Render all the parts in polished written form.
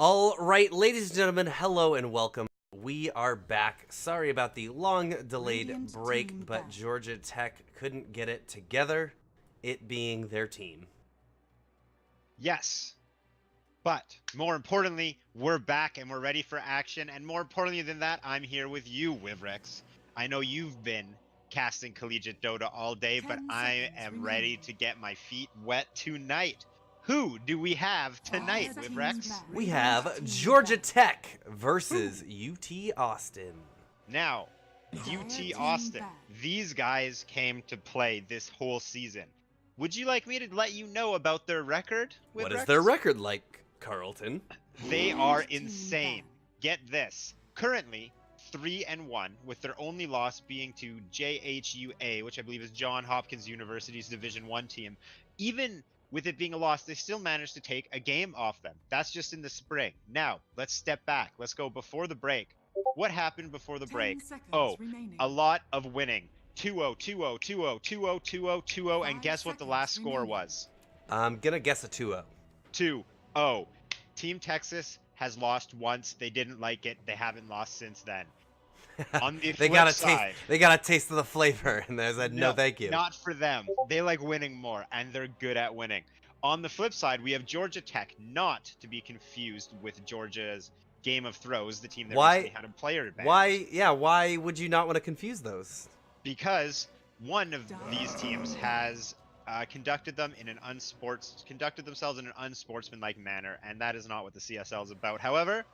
All right, ladies and gentlemen, hello and welcome. We are back. Sorry about the long delayed Radiant break, team but back. Georgia Tech couldn't get it together, it being their team. Yes, but more importantly, we're back and we're ready for action. And more importantly than that, I'm here with you, Wivrex. I know you've been casting Collegiate Dota all day, but 10 I seconds am remaining. ready to get my feet wet tonight. Who do we have tonight, All Wivrex? teams back. We Radiant have team Georgia back. Tech versus UT Austin. Now, Dire UT team Austin, back. these guys came to play this whole season. Would you like me to let you know about their record, Wivrex? What is their record like, Carlton? They Radiant are team insane. back. Get this. Currently 3-1, with their only loss being to JHUA, which I believe is John Hopkins University's Division 1 team. Even with it being a loss, they still managed to take a game off them. That's just in the spring. Now, let's step back. Let's go before the break. What happened before the 10 break? seconds Oh, remaining. a lot of winning. 2-0, 2-0, 2-0, 2-0, 2-0, 2-0, and 5 guess what the seconds last score remaining. was? I'm gonna guess a 2-0. 2-0. Team Texas has lost once. They didn't like it. They haven't lost since then. On the They flip got a side, taste. They got a taste of the flavor, and they said no, thank you. not for them. They like winning more, and they're good at winning. On the flip side, we have Georgia Tech, not to be confused with Georgia's Game of Throws, the team that recently had a player banned. Why would you not want to confuse those? Because one of these teams has conducted themselves in an unsportsmanlike manner, and that is not what the CSL is about. However,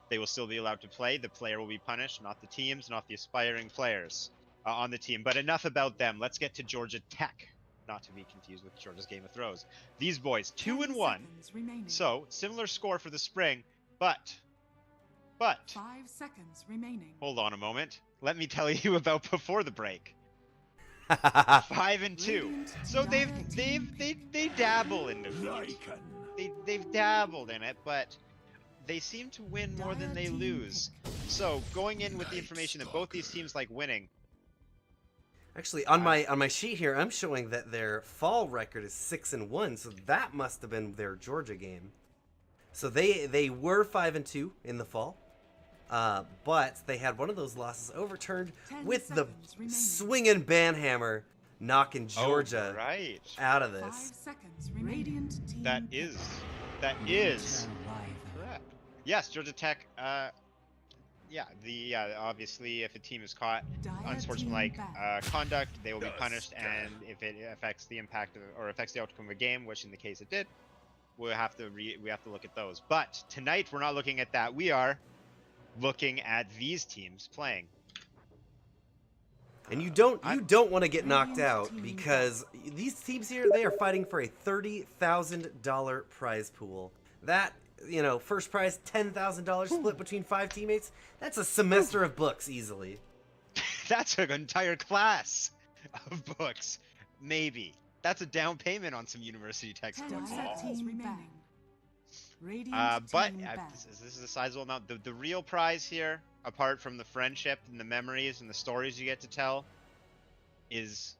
they will still be allowed to play. The player will be punished, not the teams, not the aspiring players on the team. But enough about them. Let's get to Georgia Tech, not to be confused with Georgia's Game of Throws. These boys, 2-1. 10 seconds remaining. So similar score for the spring, but 5 seconds remaining. hold on a moment. Let me tell you about before the break. 5-2. Radiant So Dire they team dabble in defeat. They've dabbled in it, but they seem to win more than they lose. So going in with the information that both these teams like winning. Actually, on my sheet here, I'm showing that their fall record is 6-1, so that must have been their Georgia game. So they were 5-2 in the fall, but they had one of those losses overturned 10 with the seconds remaining. swinging banhammer knocking Georgia Right. out of 5 this. seconds remaining. Radiant team That is correct. Yes, Georgia Tech. Obviously, if a team is caught Dire unsportsmanlike team back. conduct, they will be punished, and if it affects the impact of, or affects the outcome of a game, which in the case it did, we have to look at those. But tonight we're not looking at that. We are looking at these teams playing. And you don't want to get knocked Radiant out team because these teams here, they are fighting for a $30,000 prize pool. That, first prize $10,000 split between 5 teammates. That's a semester of books easily. That's an entire class of books, maybe. That's a down payment on some university 10 textbooks. seconds remaining. Radiant But team back. this is a sizable amount. The real prize here, apart from the friendship and the memories and the stories you get to tell, is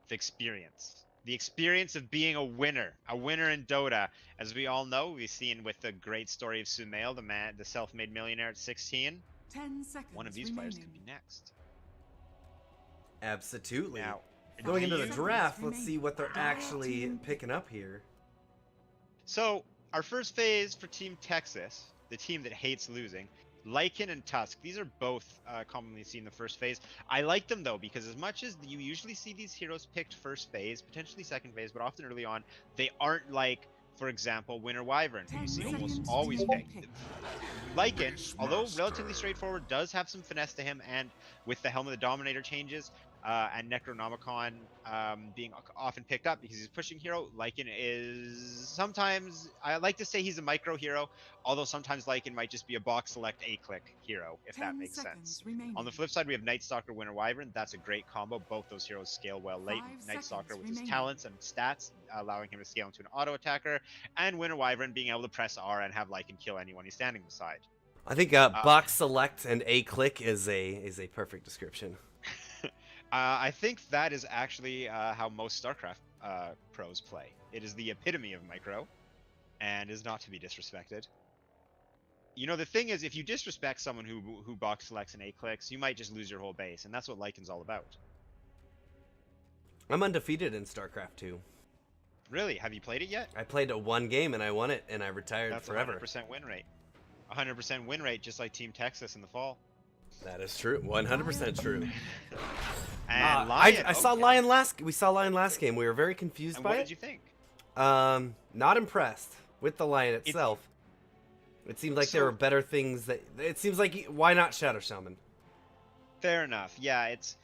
the experience. The experience of being a winner in Dota. As we all know, we've seen with the great story of Sumail, the self-made millionaire at 16. 10 seconds One of these remaining. players could be next. Absolutely. Now, Going into the Five draft, seconds let's see what they're remaining. actually Team picking up here. so our first phase for Team Texas, the team that hates losing, Lycan and Tusk, these are both commonly seen in the first phase. I like them though, because as much as you usually see these heroes picked first phase, potentially second phase, but often early on, they aren't like, for example, Winter Wyvern, who you see almost always picked. Lycan, although relatively straightforward, does have some finesse to him, and with the Helm of the Dominator changes, and Necronomicon being often picked up because he's a pushing hero, Lycan is sometimes, I like to say he's a micro hero, although sometimes Lycan might just be a box select A-click hero, if that 10 makes seconds sense. remaining. On the flip side, we have Night Stalker, Winter Wyvern. That's a great combo. Both those heroes scale well late. 5 Night Stalker seconds with his remaining. talents and stats, allowing him to scale into an auto attacker, and Winter Wyvern being able to press R and have Lycan kill anyone he's standing beside. I think box select and A-click is a perfect description. I think that is actually how most StarCraft pros play. It is the epitome of micro, and is not to be disrespected. You know, the thing is, if you disrespect someone who box selects and A clicks, you might just lose your whole base, and that's what Lycan's all about. I'm undefeated in StarCraft 2. Really? Have you played it yet? I played a one game and I won it, and I retired That's forever. 100% win rate. 100% win rate, just like Team Texas in the fall. That is true. 100% true. And Lion, I saw Lion last. We saw Lion last game. We were very confused and by what it. did you think? Not impressed with the Lion itself. It seemed like there were better things that. It seems like why not Shadow Shaman? Fair enough. Yeah, it's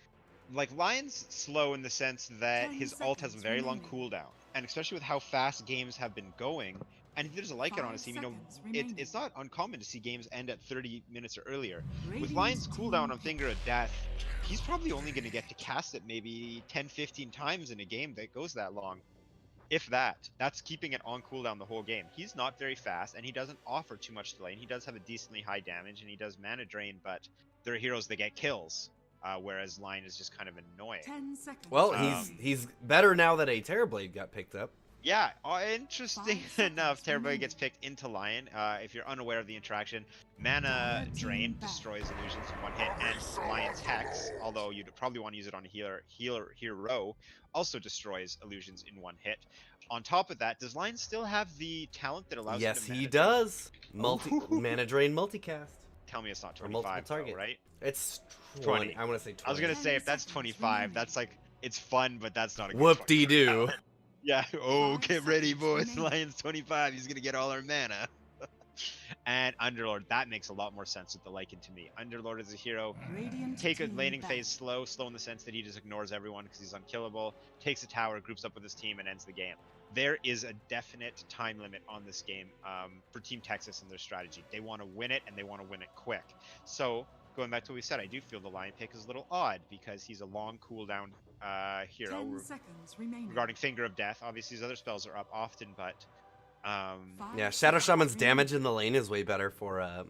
like Lion's slow in the sense that 10 his ult has a seconds very long remaining. cooldown, and especially with how fast games have been going. And if there's a Lycan on his 5 team, you know, seconds it's remaining. not uncommon to see games end at 30 minutes or earlier. With Radiant Lion's cooldown team on Finger of Death, he's probably only going to get to cast it maybe 10-15 times in a game that goes that long. If that. That's keeping it on cooldown the whole game. He's not very fast, and he doesn't offer too much to lane. He does have a decently high damage, and he does mana drain, but there are heroes that get kills, whereas Lion is just kind of annoying. 10 seconds. Well, remaining. he's better now that a Terrorblade got picked up. Yeah, interesting 5 seconds enough, Terrorblade remaining. gets picked into Lion. If you're unaware of the interaction, mana Red drain team back. destroys illusions in one hit, and Lion's Hex, although you'd probably want to use it on a hero, also destroys illusions in one hit. On top of that, does Lion still have the talent that allows Yes, him to he mana drain? does. Mana drain multicast. Tell me it's not Or 25, multiple though, target. right? It's 20. 20. I want to say 20. I was gonna 10 say if that's seconds 25, remaining. that's like it's fun, but that's not a good Whoop-de-doo. Yeah. Oh, 5 get ready, seconds boys. remaining. Lion's 25. He's gonna get all our mana. And Underlord, that makes a lot more sense with the Lycan to me. Underlord is a hero. Radiant Take a team laning back. phase slow in the sense that he just ignores everyone because he's unkillable. Takes a tower, groups up with his team, and ends the game. There is a definite time limit on this game for Team Texas and their strategy. They want to win it, and they want to win it quick. So, going back to what we said, I do feel the Lion pick is a little odd because he's a long cooldown hero. 10 seconds remaining. Regarding Finger of Death, obviously his other spells are up often, but 5 Yeah, Shadow seconds Shaman's remaining. damage in the lane is way better for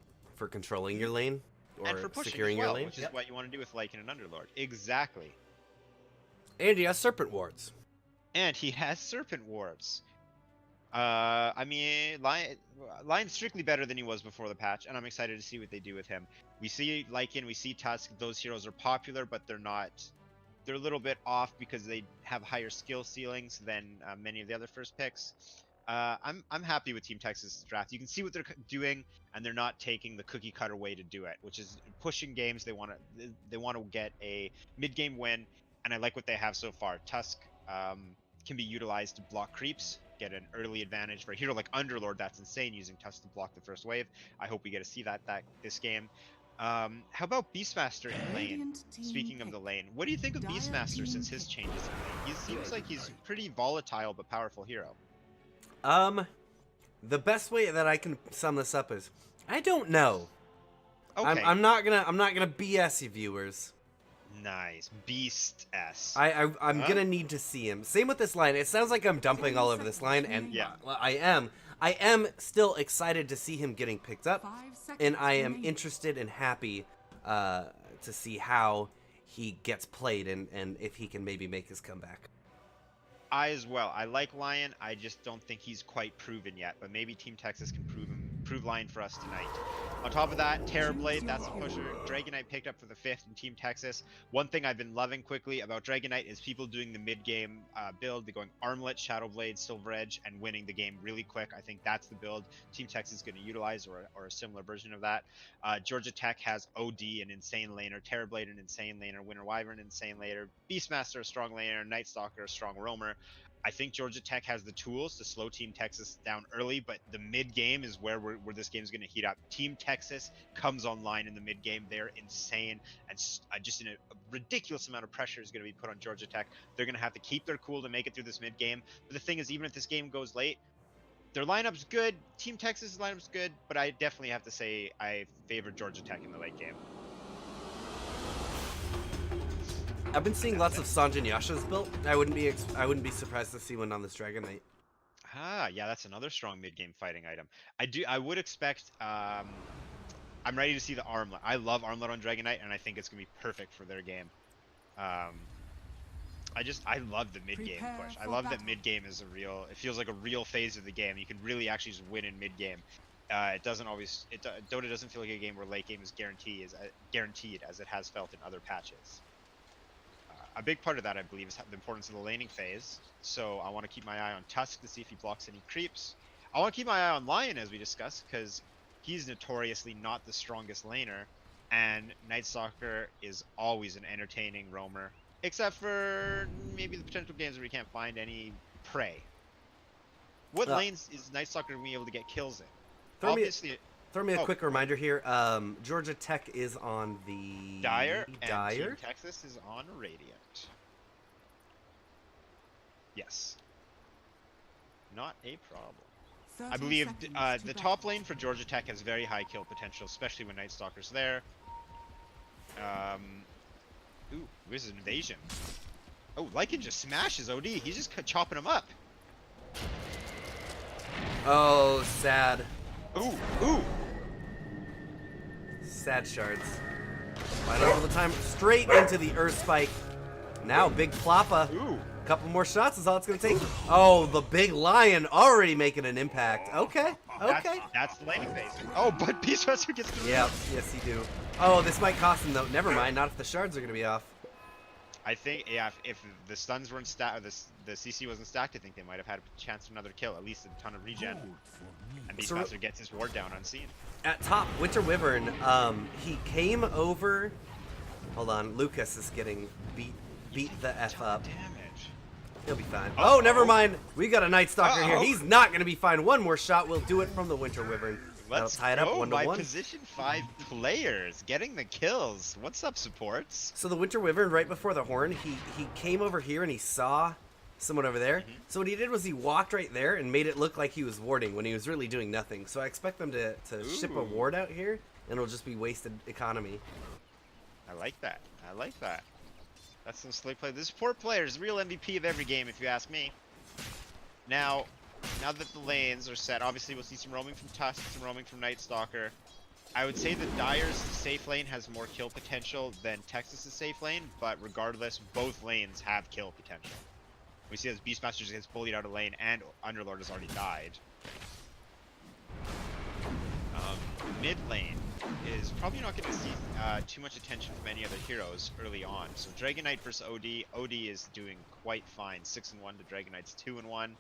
controlling your lane or and for pushing securing as well, your lane. which is what you want to do with Lycan and Underlord. Exactly. And he has Serpent Wards. And he has Serpent Wards. I mean, Lion's strictly better than he was before the patch, and I'm excited to see what they do with him. We see Lycan, we see Tusk. Those heroes are popular, but they're not. They're a little bit off because they have higher skill ceilings than many of the other first picks. I'm happy with Team Texas draft. You can see what they're doing, and they're not taking the cookie cutter way to do it, which is pushing games. They want to get a mid game win, and I like what they have so far. Tusk can be utilized to block creeps, get an early advantage for a hero like Underlord. That's insane using Tusk to block the first wave. I hope we get to see that this game. How about Beastmaster in lane? Radiant team Speaking of the pick. lane, what do you think of Dire Beastmaster team since his pick. changes in lane? He seems like he's pretty volatile but powerful hero. The best way that I can sum this up is I don't know. Okay, I'm not gonna BS you viewers. nice. Beast S. I'm Huh? gonna need to see him. Same with this line. It sounds like I'm dumping all over this line, and Yeah. I am still excited to see him getting picked up, 5 seconds and I am remaining. interested and happy to see how he gets played and if he can maybe make his comeback. I as well. I like Lion. I just don't think he's quite proven yet. But maybe Team Texas can prove Lion for us tonight. On top of that, Terrorblade, that's a pusher. Dragonite picked up for the 5th in Team Texas. One thing I've been loving quickly about Dragonite is people doing the mid-game build. They're going Armlet, Shadowblade, Silver Edge, and winning the game really quick. I think that's the build Team Texas is going to utilize, or a similar version of that. Georgia Tech has OD, an insane laner. Terrorblade, an insane laner. Winter Wyvern, an insane laner. Beastmaster, a strong laner. Night Stalker, a strong roamer. I think Georgia Tech has the tools to slow Team Texas down early, but the mid game is where this game is going to heat up. Team Texas comes online in the mid game. They're insane, and just in a ridiculous amount of pressure is going to be put on Georgia Tech. They're going to have to keep their cool to make it through this mid game. But the thing is, even if this game goes late, their lineup's good. Team Texas' lineup's good, but I definitely have to say I favor Georgia Tech in the late game. I've been seeing lots of Sanjin Yasha's built. I wouldn't be surprised to see one on this Dragonite. Ah, yeah, that's another strong mid-game fighting item. I would expect. I'm ready to see the Armlet. I love Armlet on Dragonite, and I think it's gonna be perfect for their game. I love the mid-game Prepare push. I for love that battle. mid-game is it feels like a real phase of the game. You can really actually just win in mid-game. It doesn't always. Dota doesn't feel like a game where late game is guaranteed as it has felt in other patches. A big part of that, I believe, is the importance of the laning phase. So I want to keep my eye on Tusk to see if he blocks any creeps. I want to keep my eye on Lion, as we discussed, because he's notoriously not the strongest laner, and Night Stalker is always an entertaining roamer, except for maybe the potential games where we can't find any prey. What lanes is Night Stalker going to be able to get kills in? Obviously, throw me a quick reminder here. Georgia Tech is on the Dire, and Team Texas is on Radiant. Yes. Not a problem. 30 I believe seconds to the go. top lane for Georgia Tech has very high kill potential, especially when Night Stalker's there. Ooh, this is an invasion. Oh, Lycan just smashes OD. He's just chopping him up. Oh, sad. Ooh, ooh. Sad shards. Right over the time, straight into the Earth Spike. Now, big Plappa. Ooh. Couple more shots is all it's going to take. Oh, the big Lion already making an impact. Okay, okay. That's the laning phase. Oh, but Beastmaster gets through. Yep, yes, he do. Oh, this might cost him, though. Never mind, not if the shards are going to be off. I think, yeah, if the stuns weren't stacked, or the CC wasn't stacked, I think they might have had a chance for another kill, at least a ton of regen. And Beastmaster gets his ward down unseen. At top, Winter Wyvern, he came over. Hold on, Lucas is getting beat the F up. Damage. He'll be fine. Uh-oh. Oh, never mind. We got a Night Stalker here. Uh-oh. He's not going to be fine. One more shot will do it from the Winter Wyvern. Let's That'll tie it up go, 1 my to 1. position 5 players getting the kills. What's up, supports? So the Winter Wyvern, right before the horn, he came over here and he saw someone over there. So what he did was he walked right there and made it look like he was warding when he was really doing nothing. So I expect them to ship a Ooh. ward out here, and it'll just be wasted economy. I like that. I like that. That's some slick play. The support player is the real MVP of every game, if you ask me. Now that the lanes are set, obviously we'll see some roaming from Tusk, some roaming from Night Stalker. I would say that Dire's safe lane has more kill potential than Texas's safe lane, but regardless, both lanes have kill potential. We see as Beastmaster just gets bullied out of lane and Underlord has already died. Mid lane is probably not going to see too much attention from any other heroes early on. So Dragon Knight versus OD. OD is doing quite fine, 6-1 to Dragon Knight's 2-1.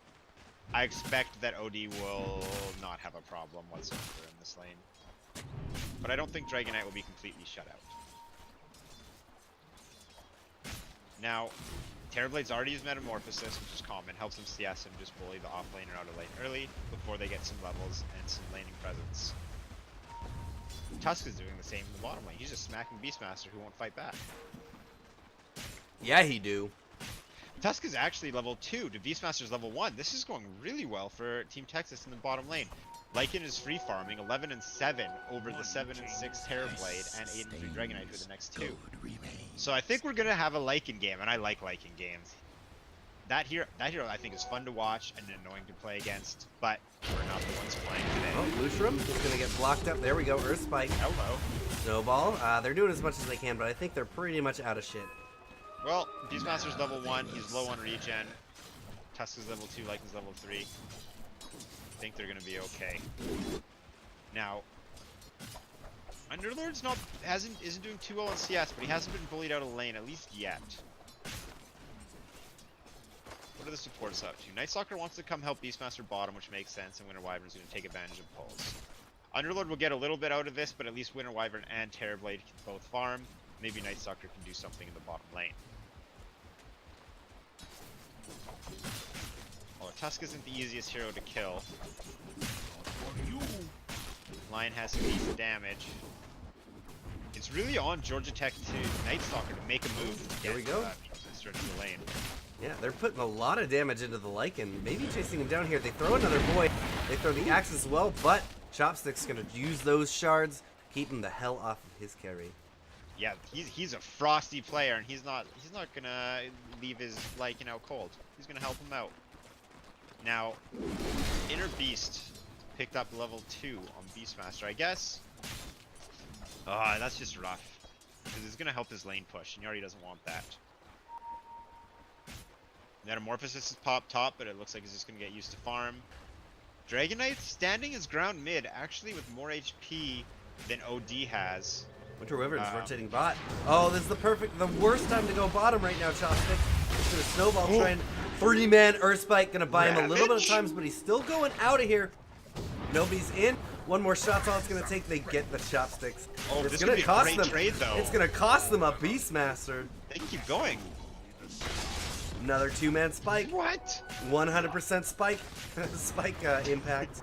I expect that OD will not have a problem whatsoever in this lane. But I don't think Dragon Knight will be completely shut out. Now, Terrorblade's already used Metamorphosis, which is common, helps him CS and just bully the off laner out of lane early before they get some levels and some laning presence. Tusk is doing the same in the bottom lane. He's just smacking Beastmaster who won't fight back. Yeah, he do. Tusk is actually level 2 to Beastmaster's level 1. This is going really well for Team Texas in the bottom lane. Lycan is free farming 11-7 over the 7-6 Terrorblade and 8-3 Dragon Knight for the next 2. So I think we're gonna have a Lycan game, and I like Lycan games. That hero I think is fun to watch and annoying to play against, but we're not the ones playing today. Oh, Lushram is going to get blocked up. There we go, Earth Spike. Hello. Snowball. They're doing as much as they can, but I think they're pretty much out of shit. Well, Beastmaster's level 1, he's low on regen. Tusk is level 2, Lycan's level 3. I think they're gonna be okay. Now, Underlord's isn't doing too well on CS, but he hasn't been bullied out of lane, at least yet. What are the supports up to? Night Stalker wants to come help Beastmaster bottom, which makes sense, and Winter Wyvern's gonna take advantage of pulls. Underlord will get a little bit out of this, but at least Winter Wyvern and Terrorblade can both farm. Maybe Night Stalker can do something in the bottom lane. Well, Tusk isn't the easiest hero to kill. Lion has some decent damage. It's really on Georgia Tech to Night Stalker to make a move. There we go. Stretch the lane. Yeah, they're putting a lot of damage into the Lycan. Maybe chasing him down here. They throw another void. They throw the axe as well, but Chopstick's gonna use those shards, keep him the hell off of his carry. Yeah, he's a frosty player, and he's not gonna leave his Lycan out cold. He's gonna help him out. Now, Inner Beast picked up level 2 on Beastmaster, I guess. That's just rough. Because it's gonna help his lane push, and he already doesn't want that. Metamorphosis is popped top, but it looks like he's just gonna get used to farm. Dragon Knight standing his ground mid, actually with more HP than OD has. Winter Wyvern's rotating bot. Oh, this is the worst time to go bottom right now, Chopstick. It's gonna snowball trying. 3-man Earthspike gonna buy him a little bit of times, but he's still going out of here. Nobody's in. One more shot's all it's gonna take. They get the Chopsticks. Oh, It's this gonna could be a cost great them. trade, though. It's gonna cost them a Beastmaster. They can keep going. Another 2-man Spike. What? 100% Spike. Spike impact.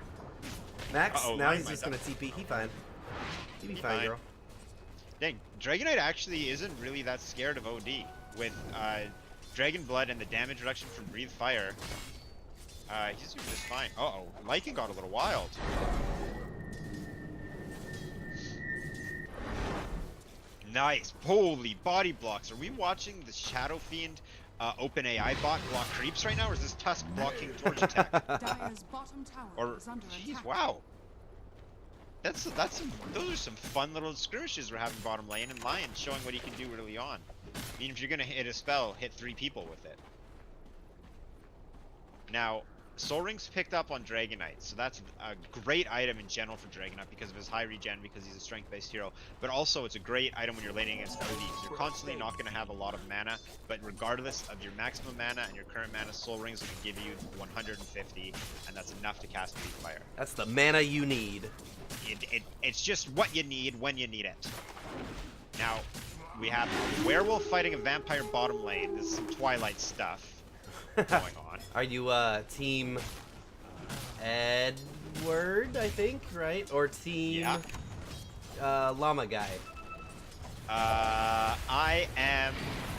Max. Uh-oh, now Lion he's might just die. gonna TP. He fine. He be He fine, fine. girl. Dang, Dragon Knight actually isn't really that scared of OD. With Dragon Blood and the damage reduction from Breathe Fire, he's doing just fine. Uh-oh, Lycan got a little wild. Nice. Holy body blocks. Are we watching the Shadow Fiend OpenAI bot block creeps right now, or is this Tusk blocking Torch attack? Dire's bottom tower Or, is under jeez, attack. wow. That's some, those are some fun little skirmishes we're having bottom lane, and Lion showing what he can do early on. I mean, if you're gonna hit a spell, hit 3 people with it. Now, Soul Ring's picked up on Dragon Knight, so that's a great item in general for Dragon Knight because of his high regen, because he's a strength-based hero. But also, it's a great item when you're laning against OD. You're constantly not going to have a lot of mana, but regardless of your maximum mana and your current mana, Soul Rings will give you 150, and that's enough to cast Breathe Fire. That's the mana you need. It's just what you need when you need it. Now, we have a werewolf fighting a vampire bottom lane. This is some Twilight stuff going on. Are you team Edward, I think, right? Or team Llama guy? I am...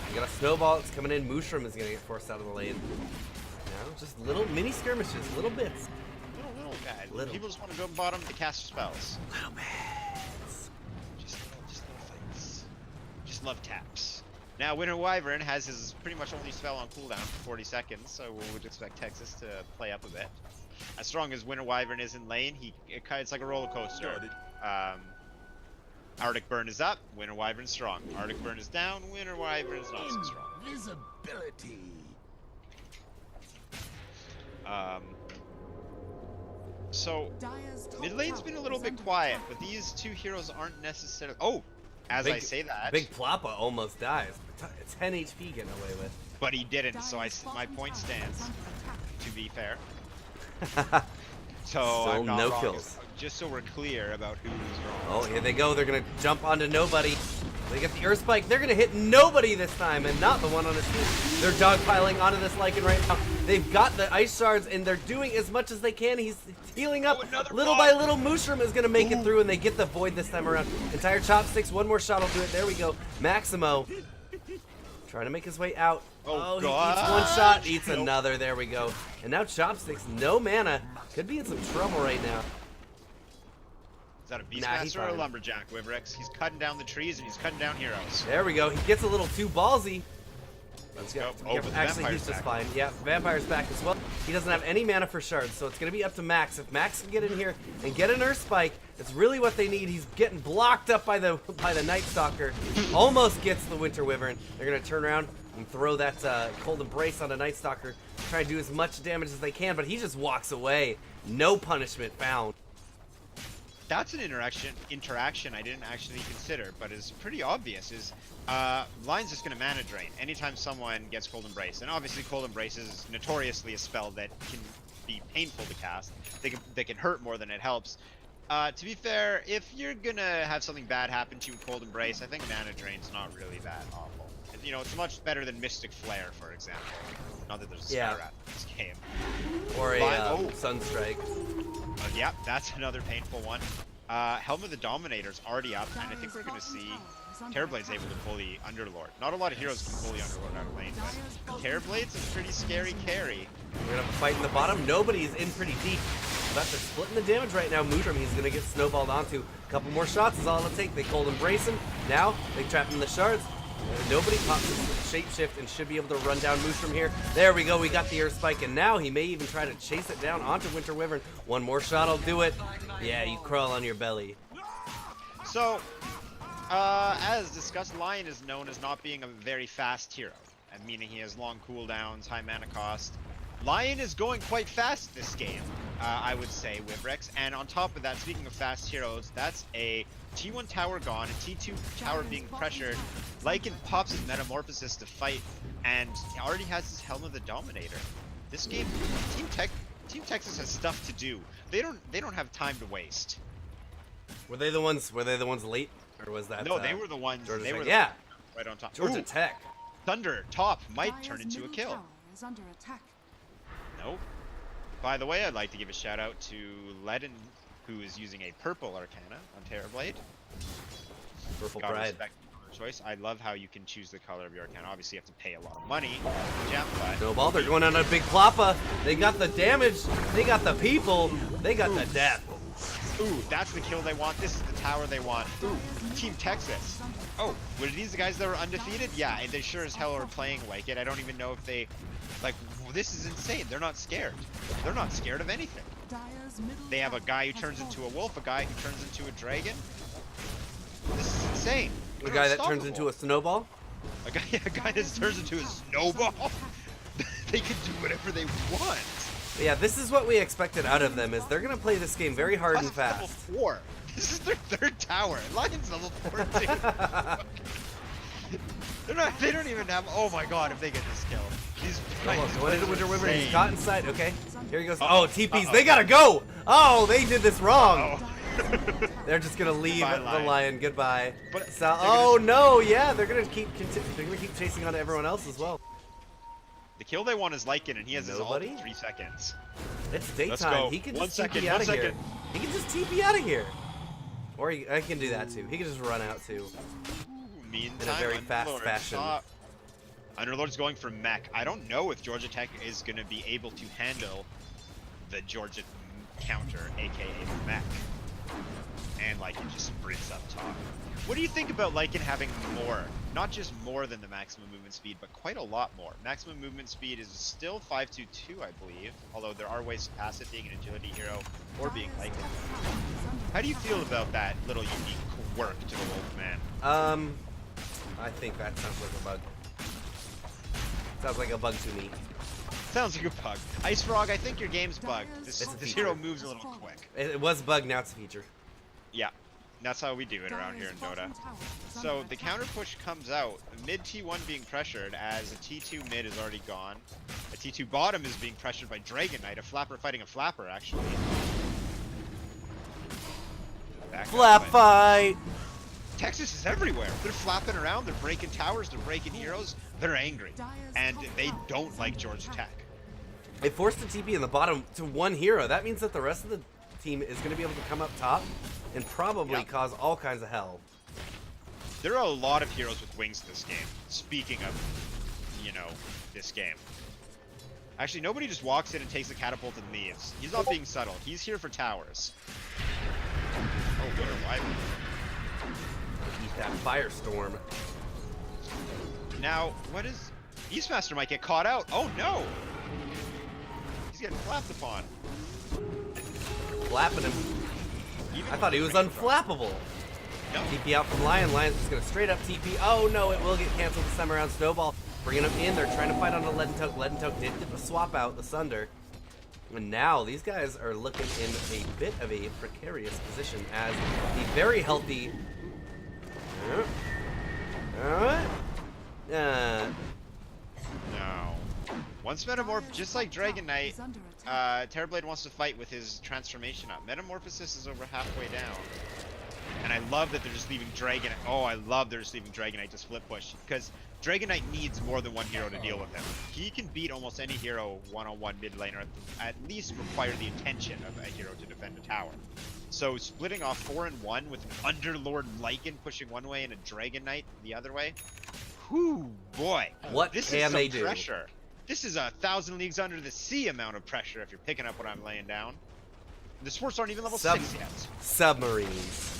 You got a snowball, it's coming in. Mushroom is gonna get forced out of the lane. No, just little mini skirmishes, little bits. Little bad. Little. People just want to go bottom to cast spells. Little bits. Just little fights. Just love taps. Now, Winter Wyvern has his pretty much only spell on cooldown for 40 seconds, so we would expect Texas to play up a bit. As strong as Winter Wyvern is in lane, it's like a roller coaster. Arctic Burn is up, Winter Wyvern's strong. Arctic Burn is down, Winter Wyvern is not so strong. Invisibility. So, Dire's top mid lane's tower been a little is bit under quiet, attack. but these two heroes aren't necessarily... Oh! As I say that, Big Plappa almost dies. 10 HP getting away with. but he didn't, so Dire's my bottom point tower stands, is under attack. to be fair. So Still I'm not no wrong. kills. Just so we're clear about who's wrong. Oh, here they go. They're gonna jump onto nobody. They get the Earth Spike. They're gonna hit nobody this time, and not the one on his team. They're dogpiling onto this Lycan right now. They've got the ice shards, and they're doing as much as they can. He's healing up. Another Little bomb. by little, Mushroom is gonna make it through, and they get the Void this time around. Entire Chopsticks. One more shot will do it. There we go. Maximo trying to make his way out. Oh, He eats God. one shot, eats Nope. another. There we go. And now Chopsticks, no mana. Could be in some trouble right now. Is that a Nah, he's Beastmaster or a fine. Lumberjack, Wivrix? He's cutting down the trees and he's cutting down heroes. There we go. He gets a little too ballsy. Let's Yeah, go. Oh, but the actually, vampire's he's just back. fine. Yeah, Vampire's back as well. He doesn't have any mana for shards, so it's going to be up to Max. If Max can get in here and get an Earth Spike, it's really what they need. He's getting blocked up by the Night Stalker. Almost gets the Winter Wyvern. They're going to turn around and throw that Cold Embrace on the Night Stalker. Try to do as much damage as they can, but he just walks away. No punishment found. That's an interaction I didn't actually consider, but is pretty obvious. Is Lion's just going to mana drain anytime someone gets Cold Embrace, and obviously Cold Embrace is notoriously a spell that can be painful to cast. They can hurt more than it helps. To be fair, if you're gonna have something bad happen to you with Cold Embrace, I think mana drain's not really that awful. You know, it's much better than Mystic Flare, for example. Not that there's a Yeah. Sky Rat in this game. Or a Oh. Sunstrike. Yeah, that's another painful one. Helm of the Dominator's already up, and I think we're going to see Terrorblade's able to bully Underlord. Not a lot of heroes can bully Underlord out of lane, but Terrorblade's a pretty scary carry. We're going to fight in the bottom. Nobody's in pretty deep. But they're splitting the damage right now. Mushroom, he's going to get snowballed onto. A couple more shots is all it'll take. They Cold Embrace him. Now, they trap him in the shards. Nobody pops his shapeshift and should be able to run down Mushroom here. There we go. We got the Earth Spike, and now he may even try to chase it down onto Winter Wyvern. One more shot will do it. Yeah, you crawl on your belly. So, as discussed, Lion is known as not being a very fast hero, meaning he has long cooldowns, high mana cost. Lion is going quite fast this game. I would say, Wibrex. And on top of that, speaking of fast heroes, that's a T1 tower gone, a T2 tower being pressured. Lycan pops his Metamorphosis to fight, and he already has his Helm of the Dominator. This game, Team Texas has stuff to do. They don't have time to waste. Were they the ones late, or was that? No, they were the ones. Georgia They Tech. were Yeah, right on top. Georgia Ooh, Tech. Thunder top might Dire's turn into a middle kill. tower is under attack. Nope. By the way, I'd like to give a shout out to Ledin, who is using a purple Arcana on Terrorblade. Purple Gotta Pride. respect the color choice. I love how you can choose the color of your Arcana. Obviously, you have to pay a lot of money. Yeah, but No ball. They're going on a big ploppa. They got the damage. They got the people. They got the death. ooh, that's the kill they want. This is the tower they want. Ooh, Team Texas. Oh, were these the guys that were undefeated? Yeah, and they sure as hell are playing like it. I don't even know if they, like, this is insane. They're not scared. They're not scared of anything. Dire's middle They have a tower guy who has turns into a fallen. wolf, a guy who turns into a dragon. This is insane. The They're guy that turns unstoppable. into a snowball. A guy that turns into a snowball. They can do whatever they want. But yeah, this is what we expected out of them. Is they're gonna play this game very hard and Tusk's level fast. 4. This is their third tower. Lion's level 4 too. They don't even have. Oh my god! If they get this kill, these Almost. What is it, Winter Wyvern? He's insane. caught inside. Okay, here he goes. Uh-oh. Oh, TPs. Uh-oh. They gotta go. Oh, they did this wrong. Oh. They're just gonna leave Goodbye, the Lion. lion. Goodbye. But Sal- they're oh gonna- no, yeah, they're gonna keep chasing on to everyone else as well. The kill they want is Lycan, and he has his ult Nobody? in 3 seconds. It's Let's daytime. go. He can 1 just second, TP out 1 of here. second. He can just TP out of here. Or I can do that too. He can just run out too. Ooh, meantime, In a very fast Underlord fashion. top. Underlord's going for mech. I don't know if Georgia Tech is going to be able to handle the Georgia counter, aka the mech. And Lycan just sprints up top. What do you think about Lycan having more? Not just more than the maximum movement speed, but quite a lot more. Maximum movement speed is still 522, I believe. Although there are ways to pass it, being an agility hero or being Dire's Lycan. top tower is under How do you attack. feel about that little unique quirk to the Wolfman? I think that sounds like a bug. Sounds like a bug to me. Sounds like a bug. Ice Frog, I think your game's bugged. This, It's a this feature. hero moves a little quick. It was bug, now it's a feature. Yeah, that's how we do it around here in Dire's Dota. bottom tower is So under the attack. counter push comes out, mid T1 being pressured as a T2 mid is already gone. A T2 bottom is being pressured by Dragon Knight, a flapper fighting a flapper actually. Back up, Flap but fight! Texas is everywhere. They're flapping around, they're breaking towers, they're breaking heroes, they're angry. Dire's And top they tower don't is like under Georgia attack. Tech. They forced the TP in the bottom to one hero. That means that the rest of the team is going to be able to come up top and probably Yeah. cause all kinds of hell. There are a lot of heroes with wings this game. Speaking of, you know, this game. Actually, nobody just walks in and takes the catapult and leaves. He's not being subtle. He's here for towers. Oh, Winter Wyvern. Eat that firestorm. Now, what is... Beastmaster might get caught out. Oh, no! He's getting flapped upon. Flapping him. Even I thought he was unflappable. No. TP out from Lion. Lion's just going to straight up TP. Oh no, it will get canceled this time around. Snowball bringing him in. They're trying to fight on a Leaden Toke. Leaden Toke did get the swap out, the Sunder. And now these guys are looking in a bit of a precarious position as the very healthy... No. Once Metamorph, just like Dragon Knight, Is under attack. Terrorblade wants to fight with his transformation up. Metamorphosis is over halfway down. And I love that they're just leaving Dragon... Oh, I love they're just leaving Dragon Knight to split push. Because Dragon Knight needs more than one hero to deal with him. He can beat almost any hero one-on-one mid lane, or at least require the attention of a hero to defend a tower. So splitting off 4 and 1 with an Underlord Lycan pushing one way and a Dragon Knight the other way. Whew, boy. What This can is some they do? pressure. This is 1,000 leagues under the sea amount of pressure if you're picking up what I'm laying down. The sports aren't even level 6 yet. Submarines.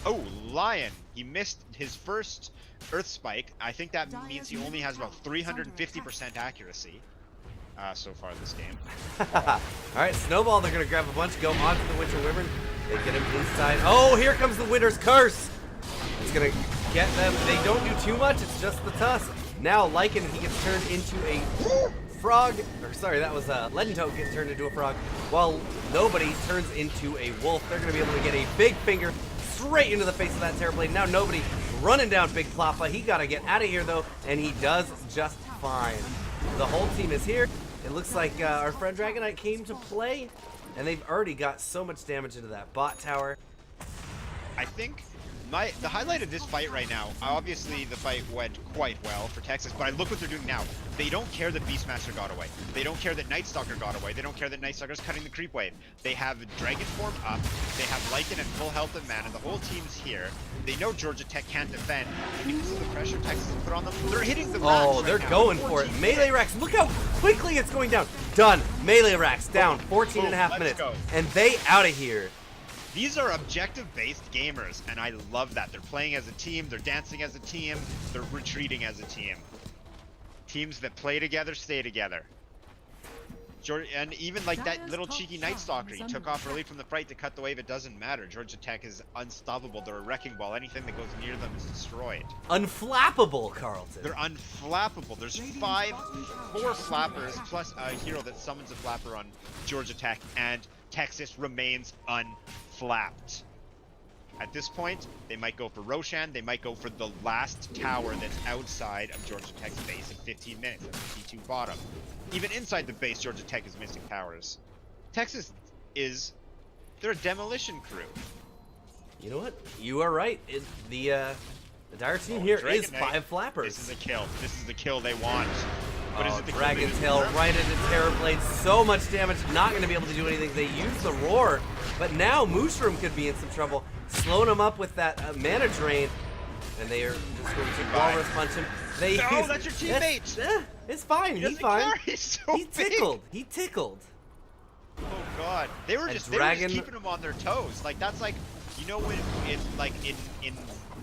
Oh, Lion. He missed his first Earth Spike. I think that Dire's means he only has about middle tower is under 350% accuracy so far this game. Alright, Snowball, they're going to grab a bunch, go onto the Winter Wyvern. They get him inside. Oh, here comes the Winter's Curse! It's going to get them. They don't do too much, it's just the Tusk. Now, Lycan, he gets turned into a frog, or sorry, that was Leadentoad getting turned into a frog, while nobody turns into a wolf. They're going to be able to get a big finger straight into the face of that Terrorblade. Now nobody running down Big Plappa. He got to get out of here, though, and he does just fine. The whole team is here. It looks like our friend Dragonite came to play, and they've already got so much damage into that bot tower. I think the highlight of this fight right now, obviously the fight went quite well for Texas, but I look what they're doing now. They don't care that Beastmaster got away. They don't care that Nightstalker got away. They don't care that Nightstalker's cutting the creep wave. They have Dragon Form up. They have Lycan at full health and mana. The whole team's here. They know Georgia Tech can't defend. And because of the pressure Texas has put on them, they're hitting the racks Oh, right they're now. going for it. Melee Racks, look how quickly it's going down. Done. Melee Racks down 14 and a half Let's minutes. go. And they out of here. These are objective-based gamers, and I love that. They're playing as a team, they're dancing as a team, they're retreating as a team. Teams that play together, stay together. And even like that little cheeky Nightstalker, he took off early from the fight to cut the wave, it doesn't matter. Georgia Tech is unstoppable, they're a wrecking ball. Anything that goes near them is destroyed. Unflappable, Carlton. They're unflappable. There's four flappers, plus a hero that summons a flapper on Georgia Tech, and Texas remains unflapped. At this point, they might go for Roshan, they might go for the last tower that's outside of Georgia Tech's base in 15 minutes. That's the T2 bottom. Even inside the base, Georgia Tech is missing towers. Texas they're a demolition crew. You know what? You are right. The Dire team here is Dragonite. 5 flappers. This is a kill. This is the kill they want. But is it the kill Dragon they Tail deserve? right into Terrorblade. So much damage. Not going to be able to do anything. They use the roar. But now Mushroom could be in some trouble. Slowing him up with that mana drain. And they are just going to Walrus punch him. No, that's your teammate! It's fine. He He's doesn't fine. care, he's so He big. tickled. He tickled. Oh god, they were A just dragon- keeping them on their toes. Like that's like, you know when in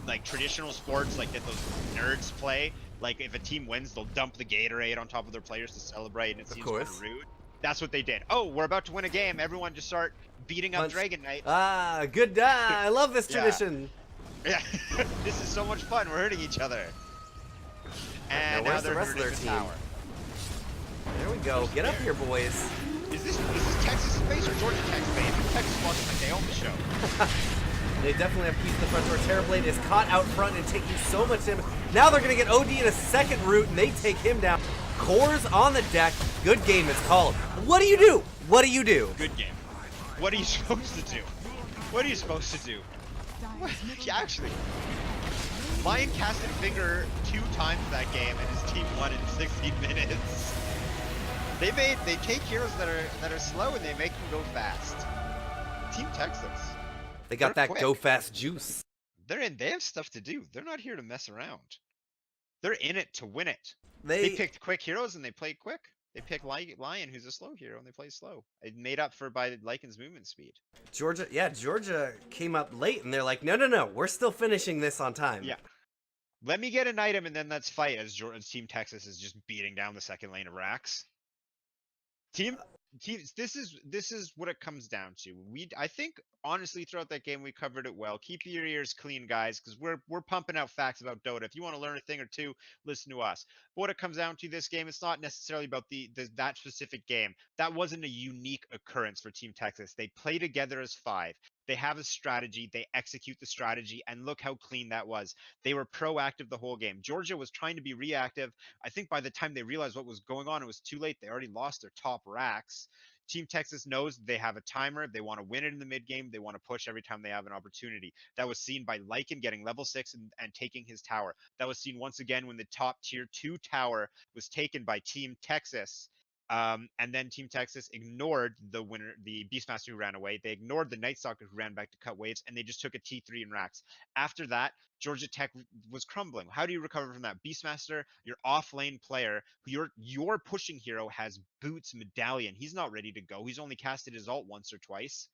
like traditional sports like that those nerds play. Like if a team wins, they'll dump the Gatorade on top of their players to celebrate, and it seems kind of rude. That's what they did. Oh, we're about to win a game. Everyone just start beating up Punch. Dragon Knight. Ah, good. I love this Yeah. tradition. Yeah, this is so much fun. We're hurting each other. And Now now where's the they're rest of hurting their the team? tower. There we go. Get up here, boys. Is this Texas base or Georgia Tech's base? Texas walking like they own the show. They definitely have peace in the front door. Terrorblade is caught out front and taking so much damage. Now they're going to get OD in a second route, and they take him down. Cores on the deck. Good game is called. What do you do? What do you do? Good game. What are you supposed to do? What are you supposed to do? What? Yeah, actually, Lion casted Finger 2 times that game, and his team won in 16 minutes. They take heroes that are slow and they make them go fast. Team Texas. They got They're that quick. go fast juice. They have stuff to do. They're not here to mess around. They're in it to win it. They picked quick heroes and they played quick. They picked Lion, who's a slow hero, and they play slow. It made up for by Lycan's movement speed. Georgia came up late, and they're like, no, we're still finishing this on time. Yeah. Let me get an item and then let's fight as Team Texas is just beating down the second lane of Rax. This is what it comes down to. I think honestly throughout that game we covered it well. Keep your ears clean, guys, because we're pumping out facts about Dota. If you want to learn a thing or two, listen to us. But what it comes down to this game, it's not necessarily about that specific game. That wasn't a unique occurrence for Team Texas. They play together as 5. They have a strategy, they execute the strategy, and look how clean that was. They were proactive the whole game. Georgia was trying to be reactive. I think by the time they realized what was going on, it was too late. They already lost their top racks. Team Texas knows they have a timer. They want to win it in the mid game. They want to push every time they have an opportunity. That was seen by Lycan getting level 6 and taking his tower. That was seen once again when the top tier 2 tower was taken by Team Texas. And then Team Texas ignored the Beastmaster who ran away. They ignored the Nightstalker who ran back to cut waves, and they just took a T3 in racks. After that, Georgia Tech was crumbling. How do you recover from that? Beastmaster, your off-lane player, who your pushing hero has Boots Medallion. He's not ready to go. He's only casted his ult once or twice.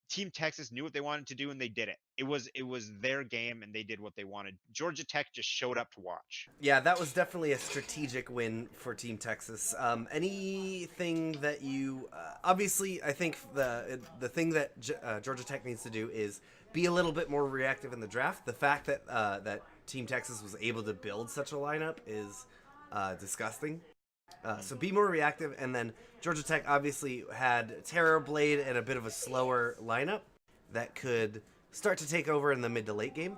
Team Texas knew what they wanted to do and they did it. It was their game and they did what they wanted. Georgia Tech just showed up to watch. Yeah, that was definitely a strategic win for Team Texas. Anything that you obviously, I think the thing that Georgia Tech needs to do is be a little bit more reactive in the draft. The fact that that Team Texas was able to build such a lineup is disgusting. So be more reactive. And then Georgia Tech obviously had Terror Blade and a bit of a slower lineup that could start to take over in the mid to late game.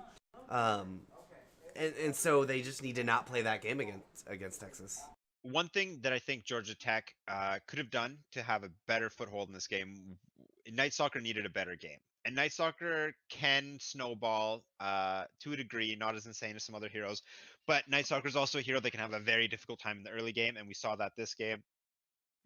Um, and so they just need to not play that game against Texas. One thing that I think Georgia Tech could have done to have a better foothold in this game, Night Soccer needed a better game. And Night Soccer can snowball to a degree, not as insane as some other heroes. But Night Soccer is also a hero that can have a very difficult time in the early game, and we saw that this game.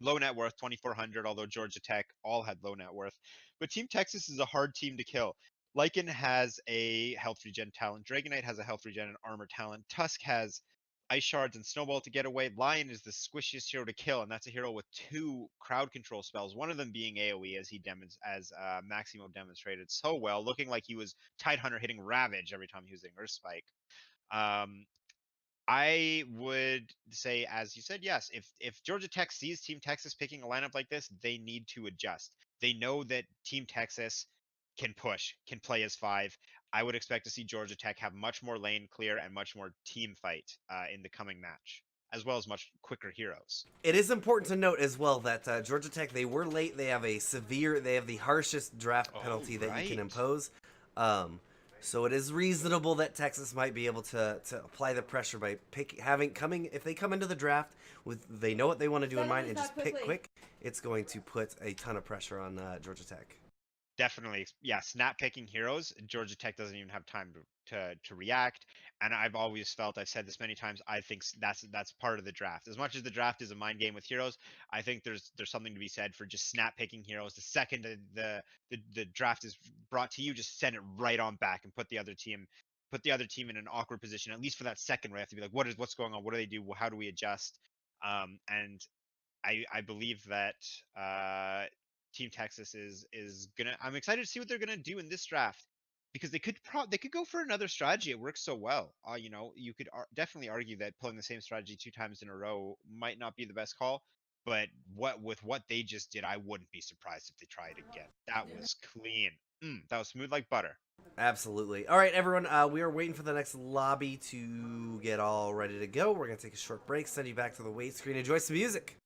Low net worth, 2,400, although Georgia Tech all had low net worth. But Team Texas is a hard team to kill. Lycan has a health regen talent. Dragonite has a health regen and armor talent. Tusk has Ice Shards and Snowball to get away. Lion is the squishiest hero to kill, and that's a hero with 2 crowd control spells. One of them being AoE, as Maximo demonstrated so well, looking like he was Tidehunter hitting Ravage every time he was using Earth Spike. I would say, as you said, yes. If Georgia Tech sees Team Texas picking a lineup like this, they need to adjust. They know that Team Texas can push, can play as 5. I would expect to see Georgia Tech have much more lane clear and much more team fight in the coming match, as well as much quicker heroes. It is important to note as well that Georgia Tech, they were late. They have the harshest draft penalty that you can impose. So it is reasonable that Texas might be able to apply the pressure by if they come into the draft with they know what they want to do in mind and just pick quick. It's going to put a ton of pressure on Georgia Tech. Definitely, yeah. Snap picking heroes, Georgia Tech doesn't even have time to react. And I've always felt, I've said this many times, I think that's part of the draft. As much as the draft is a mind game with heroes, I think there's something to be said for just snap picking heroes. The second the draft is brought to you, just send it right on back and put the other team in an awkward position, at least for that second where you have to be like, what's going on? What do they do? How do we adjust? And I believe that Team Texas is gonna. I'm excited to see what they're gonna do in this draft because they could go for another strategy. It works so well. You could definitely argue that pulling the same strategy 2 times in a row might not be the best call. But with what they just did, I wouldn't be surprised if they tried again. That was clean. That was smooth like butter. Absolutely. All right, everyone. We are waiting for the next lobby to get all ready to go. We're gonna take a short break, send you back to the wait screen, enjoy some music.